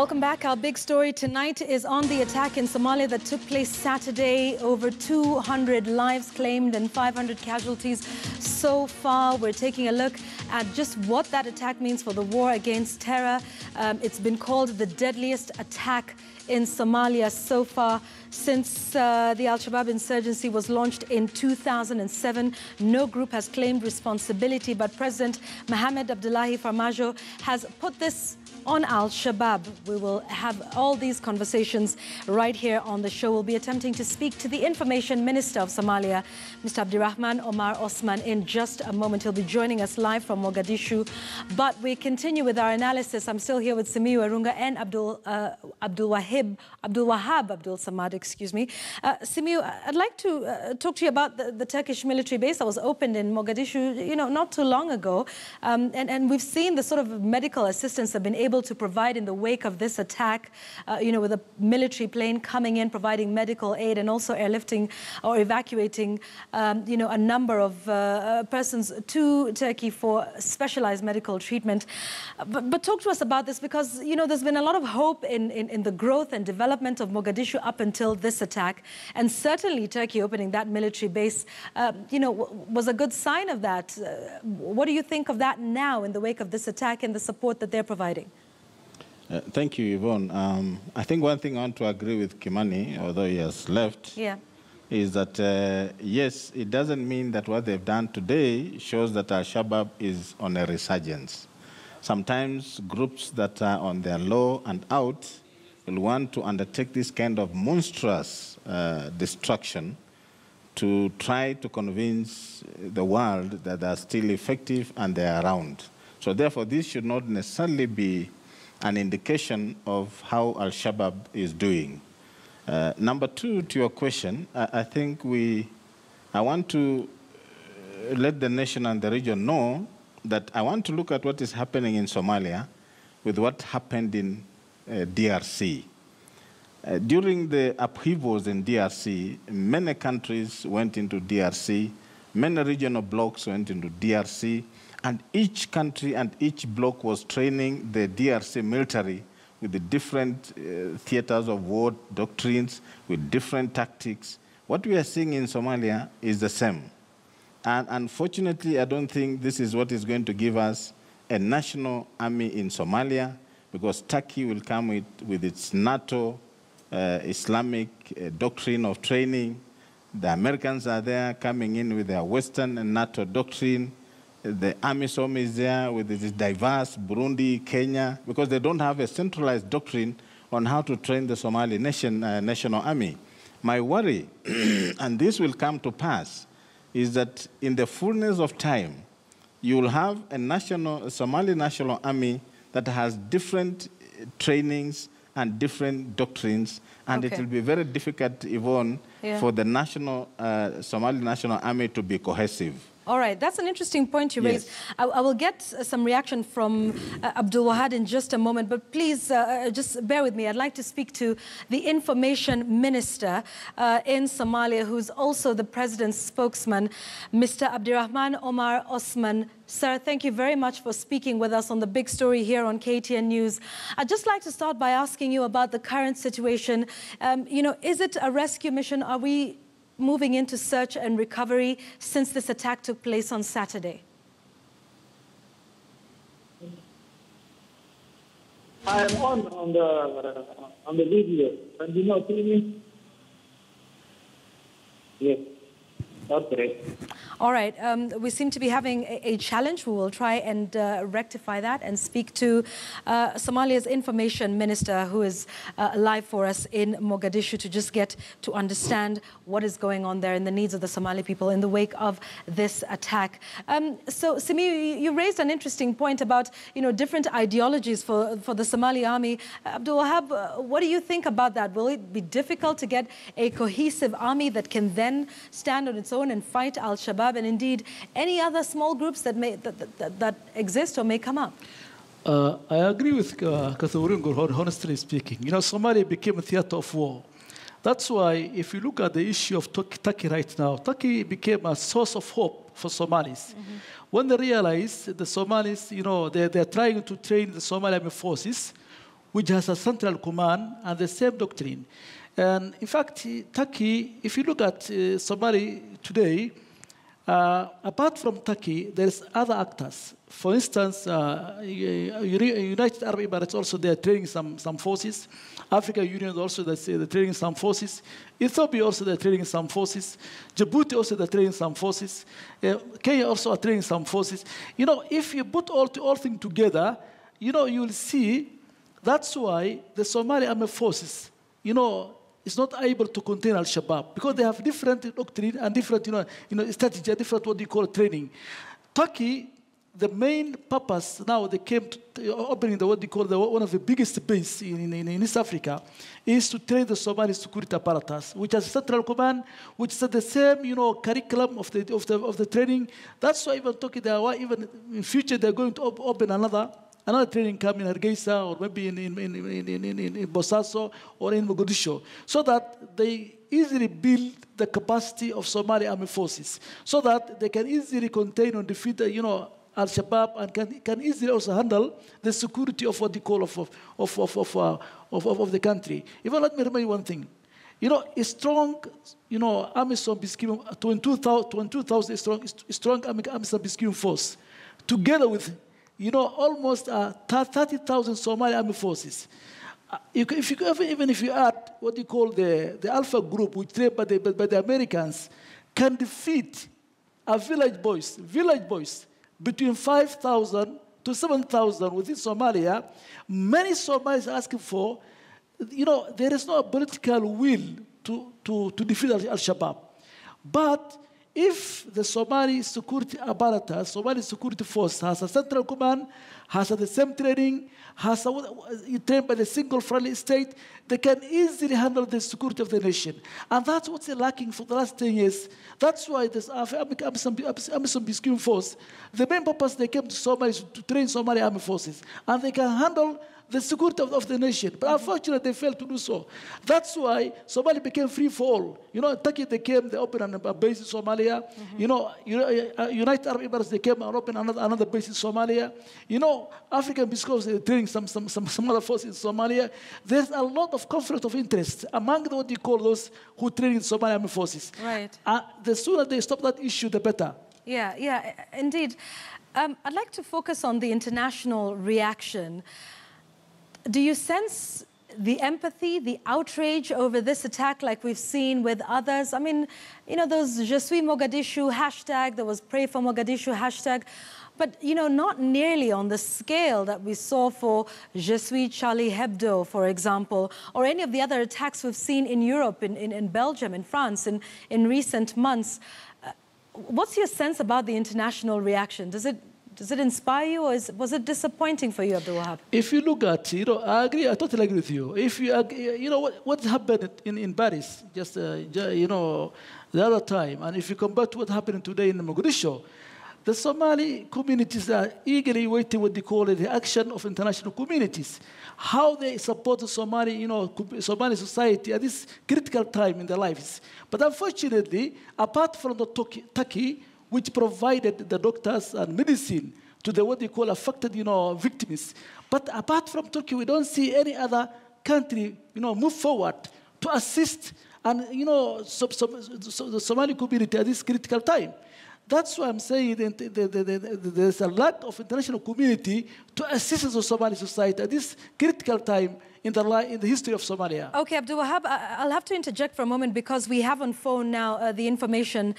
Welcome back. Our big story tonight is on the attack in Somalia that took place Saturday. Over 200 lives claimed and 500 casualties so far. We're taking a look at just what that attack means for the war against terror. It's been called the deadliest attack in Somalia so far since the Al-Shabaab insurgency was launched in 2007. No group has claimed responsibility, but President Mohamed Abdullahi Farmajo has put this on Al-Shabaab. We will have all these conversations right here on the show. We'll be attempting to speak to the Information Minister of Somalia, Mr. Abdirahman Omar Osman, in just a moment. He'll be joining us live from Mogadishu. But we continue with our analysis. I'm still here with Simiu Arunga and Abdul Wahab Abdul Samad, excuse me. Simiu, I'd like to talk to you about the Turkish military base that was opened in Mogadishu, not too long ago. And we've seen the sort of medical assistance that have been able to provide in the wake of this attack, with a military plane coming in, providing medical aid and also airlifting or evacuating, a number of persons to Turkey for specialized medical treatment. But talk to us about this because, there's been a lot of hope in the growth and development of Mogadishu up until this attack. And certainly Turkey opening that military base, was a good sign of that. What do you think of that now in the wake of this attack and the support that they're providing? Thank you, Yvonne. I think one thing I want to agree with Kimani, although he has left, is that, yes, it doesn't mean that what they've done today shows that Al-Shabaab is on a resurgence. Sometimes groups that are on their low and out will want to undertake this kind of monstrous destruction to try to convince the world that they are still effective and they are around. So therefore, this should not necessarily be an indication of how Al-Shabaab is doing. Number two, to your question, I think I want to let the nation and the region know that I want to look at what is happening in Somalia with what happened in DRC. During the upheavals in DRC, many countries went into DRC, many regional blocs went into DRC, and each country and each bloc was training the DRC military with the different theaters of war, doctrines, with different tactics. What we are seeing in Somalia is the same. And unfortunately, I don't think this is what is going to give us a national army in Somalia, because Turkey will come with its NATO Islamic doctrine of training. The Americans are there coming in with their Western and NATO doctrine. The AMISOM is there with its diverse Burundi, Kenya, because they don't have a centralized doctrine on how to train the Somali national army. My worry, and this will come to pass, is that in the fullness of time, you will have a Somali national army that has different trainings and different doctrines, and it will be very difficult, Yvonne, for the Somali national army to be cohesive. All right, that's an interesting point you raised. I will get some reaction from Abdul Wahab in just a moment, but please just bear with me. I'd like to speak to the Information Minister in Somalia, who's also the President's spokesman, Mr. Abdirahman Omar Osman. Sir, thank you very much for speaking with us on the big story here on KTN News. I'd just like to start by asking you about the current situation. Is it a rescue mission? Are we moving into search and recovery since this attack took place on Saturday? I am on the video. Can you not see me? Yes, that's correct. All right, we seem to be having a challenge. We will try and rectify that and speak to Somalia's Information Minister, who is live for us in Mogadishu, to just get to understand what is going on there and the needs of the Somali people in the wake of this attack. So, Simiu, you raised an interesting point about, different ideologies for the Somali army. Abdul Wahab, what do you think about that? Will it be difficult to get a cohesive army that can then stand on its own and fight Al-Shabaab and indeed any other small groups that exist or may come up? I agree with Kathuringur, honestly speaking. Somalia became a theater of war. That's why, if you look at the issue of Turkey right now, Turkey became a source of hope for Somalis. When they realize the Somalis, they're trying to train the Somali army forces which has a central command and the same doctrine. And in fact, Turkey, if you look at Somalia today, apart from Turkey, there's other actors. For instance, United Arab Emirates also, they're training some forces. African Union also, they're training some forces. Ethiopia also, they're training some forces. Djibouti also, they're training some forces. Kenya also are training some forces. You know, if you put all things together, you know, you'll see that's why the Somali armed forces, you know, is not able to contain Al-Shabaab because they have different doctrine and different, strategy, different what you call training. Turkey, the main purpose now they came to opening what they call one of the biggest bases in East Africa is to train the Somali security apparatus, which has a central command, which is the same, curriculum of the training. That's why even Turkey, even in future they're going to open another training camp in Hargeisa or maybe in Bosaso or in Mogadishu, so that they easily build the capacity of Somali army forces, so that they can easily contain and defeat, Al-Shabaab, and can easily also handle the security of what they call of the country. Even let me remind you one thing. A strong, AMISOM peacekeeping, 22,000 strong AMISOM peacekeeping force, together with almost 30,000 Somali army forces. Even if you add what you call the Alpha group, which trained by the Americans, can defeat village boys between 5,000 to 7,000 within Somalia. Many Somalis are asking for, there is no political will to defeat Al-Shabaab. But if the Somali security apparatus, Somali security force has a central command, has the same training, trained by the single friendly state, they can easily handle the security of the nation. And that's what's lacking for the last 10 years. That's why this AMISOM peacekeeping force, the main purpose they came to Somalia is to train Somali army forces. And they can handle the security of the nation. But unfortunately, they failed to do so. That's why Somalia became free for all. Turkey, they opened a base in Somalia. United Arab Emirates, they came and opened another base in Somalia. African Peace Corps, they're training some other forces in Somalia. There's a lot of conflict of interest among what you call those who train in Somali army forces. Right. The sooner they stop that issue, the better. Yeah, indeed. I'd like to focus on the international reaction. Do you sense the empathy, the outrage over this attack like we've seen with others? I mean, those Je suis Mogadishu hashtag, there was Pray for Mogadishu hashtag, but, not nearly on the scale that we saw for Je suis Charlie Hebdo, for example, or any of the other attacks we've seen in Europe, in Belgium, in France, in recent months. What's your sense about the international reaction? Does it inspire you, or was it disappointing for you, Abdul Wahab? If you look at, I agree, I totally agree with you. If you, what happened in Paris, just, the other time, and if you compare to what happened today in Mogadishu, the Somali communities are eagerly waiting what they call the action of international communities. How they support the Somali society at this critical time in their lives. But unfortunately, apart from the Turkey, which provided the doctors and medicine to the what they call affected, victims. But apart from Turkey, we don't see any other country, move forward to assist and, the Somali community at this critical time. That's why I'm saying there's a lack of international community to assist the Somali society at this critical time in the history of Somalia. Okay, Abdul Wahab, I'll have to interject for a moment because we have on phone now the Information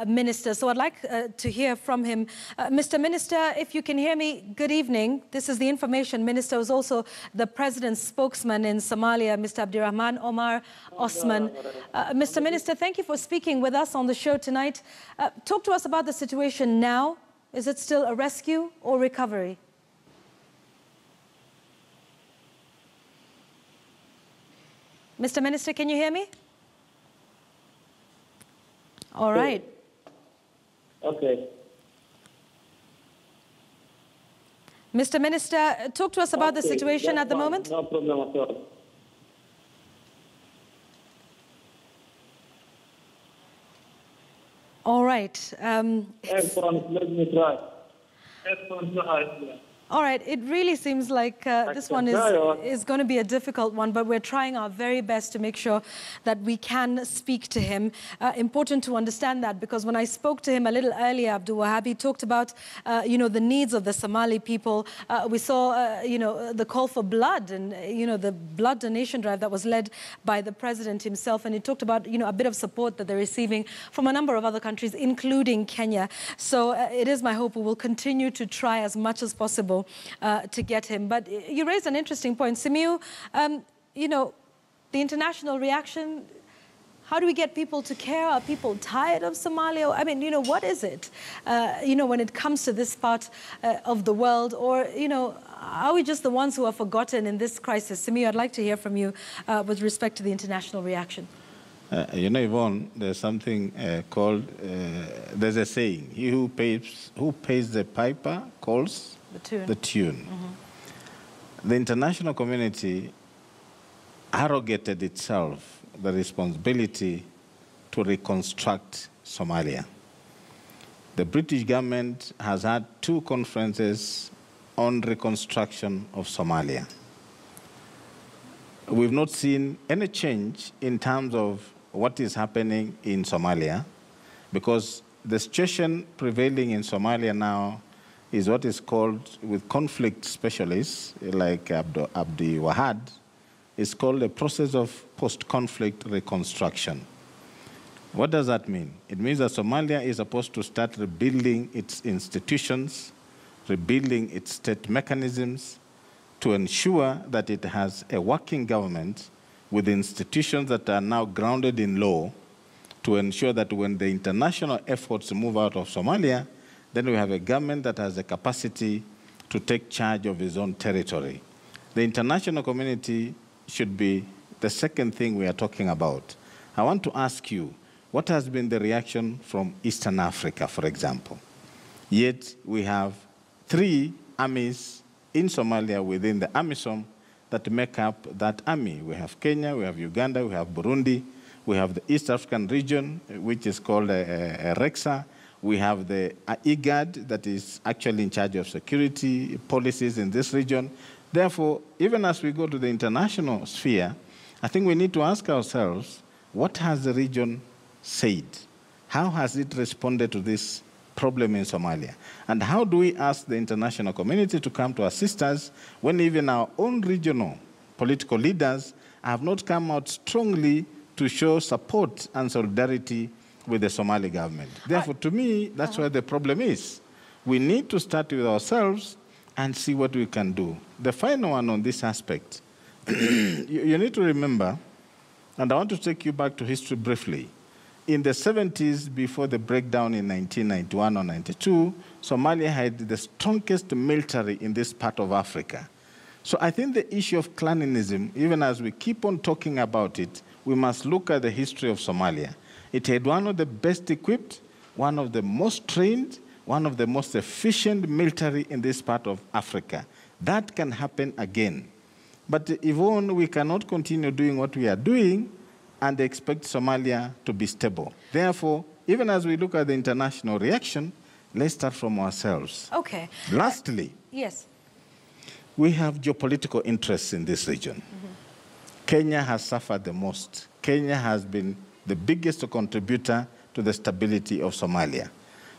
Minister. So I'd like to hear from him. Mr. Minister, if you can hear me, good evening. This is the Information Minister, who's also the President's spokesman in Somalia, Mr. Abdirahman Omar Osman. Mr. Minister, thank you for speaking with us on the show tonight. Talk to us about the situation now. Is it still a rescue or recovery? Mr. Minister, can you hear me? All right. Okay. Mr. Minister, talk to us about the situation at the moment. No problem at all. All right. Let me try. All right, it really seems like this one is going to be a difficult one, but we're trying our very best to make sure that we can speak to him. Important to understand that, because when I spoke to him a little earlier, Abdul Wahab, he talked about, the needs of the Somali people. We saw, the call for blood and, the blood donation drive that was led by the president himself. And he talked about, a bit of support that they're receiving from a number of other countries, including Kenya. So it is my hope we will continue to try as much as possible to get him. But you raised an interesting point. Simiu, the international reaction, how do we get people to care? Are people tired of Somalia? I mean, what is it, when it comes to this part of the world? Or, are we just the ones who are forgotten in this crisis? Simiu, I'd like to hear from you with respect to the international reaction. Yvonne, there's something called, there's a saying, he who pays the piper calls the tune. Mm-hmm. The international community arrogated itself the responsibility to reconstruct Somalia. The British government has had 2 conferences on reconstruction of Somalia. We've not seen any change in terms of what is happening in Somalia, because the situation prevailing in Somalia now is what is called, with conflict specialists like Abdi Wahad, is called a process of post-conflict reconstruction. What does that mean? It means that Somalia is supposed to start rebuilding its institutions, rebuilding its state mechanisms, to ensure that it has a working government with institutions that are now grounded in law, to ensure that when the international efforts move out of Somalia, then we have a government that has the capacity to take charge of its own territory. The international community should be the second thing we are talking about. I want to ask you, what has been the reaction from Eastern Africa, for example? Yet we have 3 armies in Somalia within the AMISOM that make up that army. We have Kenya, we have Uganda, we have Burundi, we have the East African region, which is called REXA. We have the IGAD that is actually in charge of security policies in this region. Therefore, even as we go to the international sphere, I think we need to ask ourselves, what has the region said? How has it responded to this problem in Somalia? And how do we ask the international community to come to assist us when even our own regional political leaders have not come out strongly to show support and solidarity with the Somali government? Therefore, to me, that's where the problem is. We need to start with ourselves and see what we can do. The final one on this aspect, you need to remember, and I want to take you back to history briefly. In the 70s, before the breakdown in 1991 or 92, Somalia had the strongest military in this part of Africa. So I think the issue of clanism, even as we keep on talking about it, we must look at the history of Somalia. It had one of the best equipped, one of the most trained, one of the most efficient military in this part of Africa. That can happen again. But Yvonne, we cannot continue doing what we are doing and expect Somalia to be stable. Therefore, even as we look at the international reaction, let's start from ourselves. Okay. Lastly, yes, we have geopolitical interests in this region. Mm-hmm. Kenya has suffered the most. Kenya has been the biggest contributor to the stability of Somalia.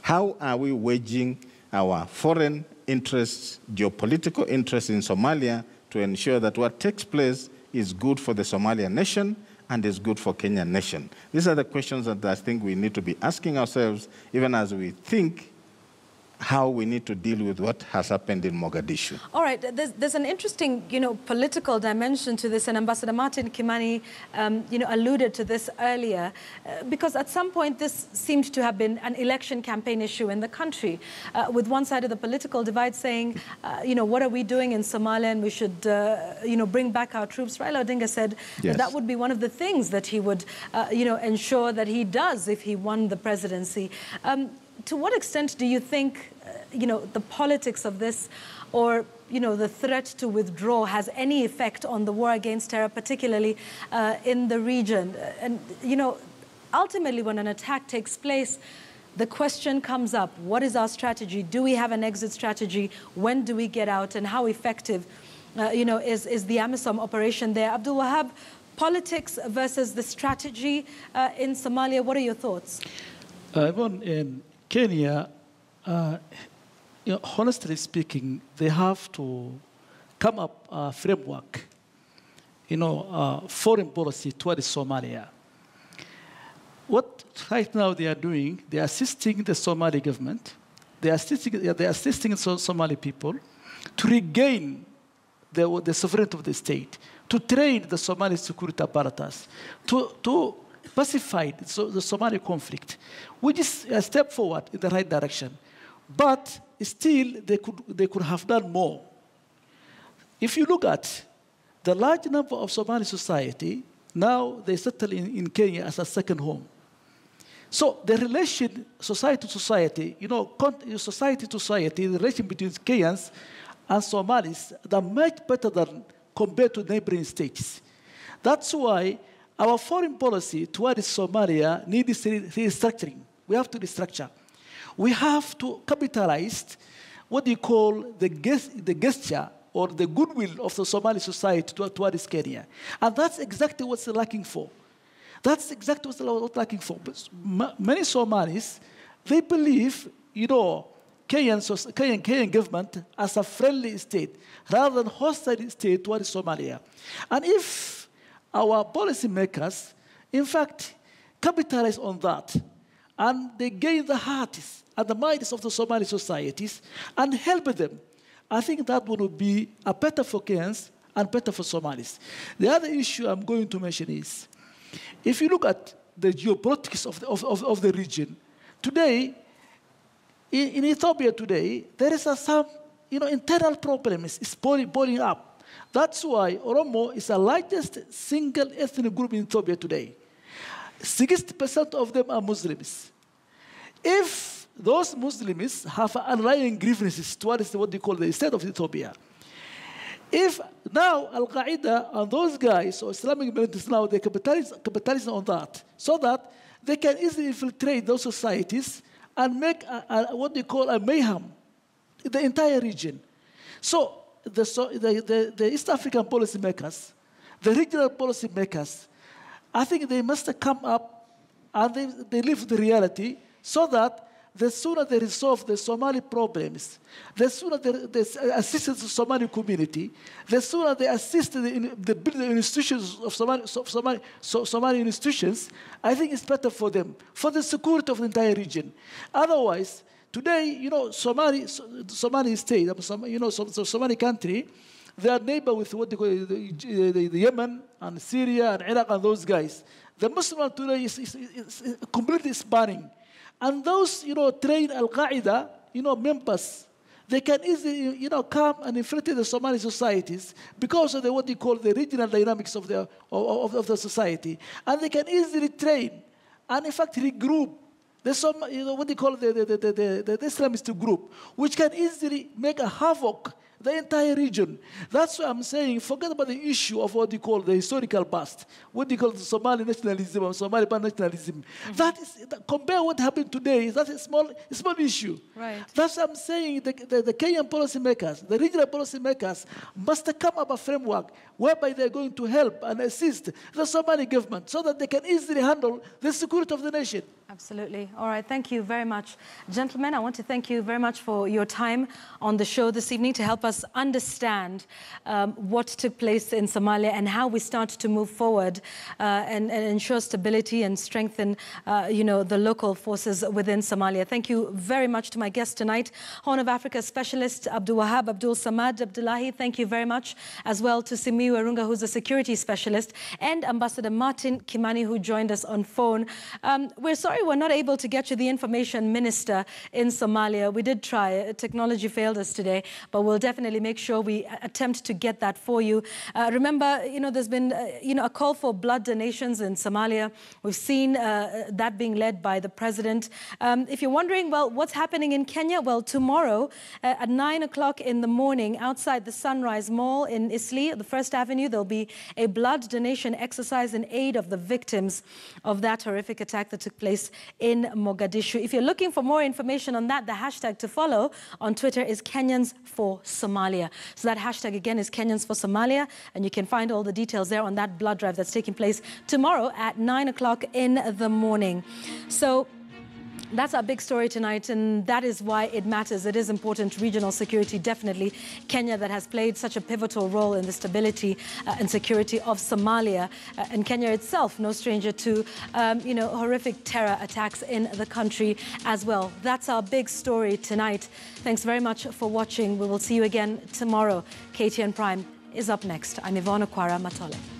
How are we waging our foreign interests, geopolitical interests in Somalia to ensure that what takes place is good for the Somalian nation and is good for Kenyan nation? These are the questions that I think we need to be asking ourselves, even as we think how we need to deal with what has happened in Mogadishu. All right, there's an interesting, political dimension to this, and Ambassador Martin Kimani, alluded to this earlier, because at some point this seemed to have been an election campaign issue in the country, with one side of the political divide saying, what are we doing in Somalia, and we should, bring back our troops. Raila Odinga said that would be one of the things that he would, ensure that he does if he won the presidency. To what extent do you think, the politics of this, or, the threat to withdraw has any effect on the war against terror, particularly in the region? And, ultimately, when an attack takes place, the question comes up, what is our strategy? Do we have an exit strategy? When do we get out? And how effective, is the AMISOM operation there? Abdul Wahab, politics versus the strategy in Somalia, what are your thoughts? Even in Kenya, honestly speaking, they have to come up a framework, foreign policy towards Somalia. What right now they are doing, they are assisting the Somali government, they are assisting Somali people to regain the sovereignty of the state, to train the Somali security apparatus, to pacify the Somali conflict, which is a step forward in the right direction. But still, they could have done more. If you look at the large number of Somali society, now they settle in Kenya as a second home. So the relation society to society, society to society, the relation between Kenyans and Somalis, they're much better than compared to neighboring states. That's why our foreign policy towards Somalia needs restructuring. We have to restructure. We have to capitalize what you call the gesture or the goodwill of the Somali society towards Kenya. And that's exactly what's lacking for. That's exactly what's lacking for. But many Somalis, they believe, Kenyan government as a friendly state rather than hostile state towards Somalia. And if our policymakers, in fact, capitalize on that, and they gain the hearts and the minds of the Somali societies and help them, I think that would be a better for Kenyans and better for Somalis. The other issue I'm going to mention is, if you look at the geopolitics of the region, today, in Ethiopia today, there is some internal problems. It's boiling up. That's why Oromo is the largest single ethnic group in Ethiopia today. 60% of them are Muslims. If those Muslims have underlying grievances towards what they call the state of Ethiopia, if now Al-Qaeda and those guys, or Islamic militants now, they capitalize on that, so that they can easily infiltrate those societies and make what they call a mayhem in the entire region. So the East African policymakers, the regional policymakers, I think they must come up and they live the reality so that the sooner they resolve the Somali problems, the sooner they assist the Somali community, the sooner they assist the building institutions of Somali institutions, I think it's better for them, for the security of the entire region. Otherwise, today, Somali state, Somali country, they are neighbor with what they call the Yemen and Syria and Iraq and those guys. The Muslim today is completely spanning. And those, trained Al-Qaeda, members, they can easily, come and infiltrate the Somali societies because of what they call the regional dynamics of the society. And they can easily train and, in fact, regroup what they call the Islamist group, which can easily make a havoc the entire region. That's why I'm saying, forget about the issue of what you call the historical past, what you call the Somali nationalism and Somali pan-nationalism. Compare what happened today, that's a small issue. Right. That's what I'm saying, the Kenyan policymakers, the regional policymakers must come up a framework whereby they're going to help and assist the Somali government so that they can easily handle the security of the nation. Absolutely. All right. Thank you very much. Gentlemen, I want to thank you very much for your time on the show this evening to help us understand what took place in Somalia and how we start to move forward and ensure stability and strengthen, the local forces within Somalia. Thank you very much to my guest tonight, Horn of Africa Specialist Abdul Wahab Abdul Samad Abdullahi. Thank you very much. As well to Simiyu Arunga, who's a security specialist, and Ambassador Martin Kimani, who joined us on phone. We're sorry we're not able to get you the information minister in Somalia. We did try. Technology failed us today, but we'll definitely make sure we attempt to get that for you. Remember, there's been, a call for blood donations in Somalia. We've seen that being led by the president. If you're wondering, well, what's happening in Kenya? Well, tomorrow at 9 o'clock in the morning outside the Sunrise Mall in Isli, the First Avenue, there'll be a blood donation exercise in aid of the victims of that horrific attack that took place place in Mogadishu. If you're looking for more information on that, the hashtag to follow on Twitter is Kenyans for Somalia. So that hashtag again is Kenyans for Somalia, and you can find all the details there on that blood drive that's taking place tomorrow at 9 o'clock in the morning. So that's our big story tonight, and that is why it matters. It is important. Regional security, definitely. Kenya, that has played such a pivotal role in the stability and security of Somalia, and Kenya itself, no stranger to, horrific terror attacks in the country as well. That's our big story tonight. Thanks very much for watching. We will see you again tomorrow. KTN Prime is up next. I'm Yvonne Okwara Matole.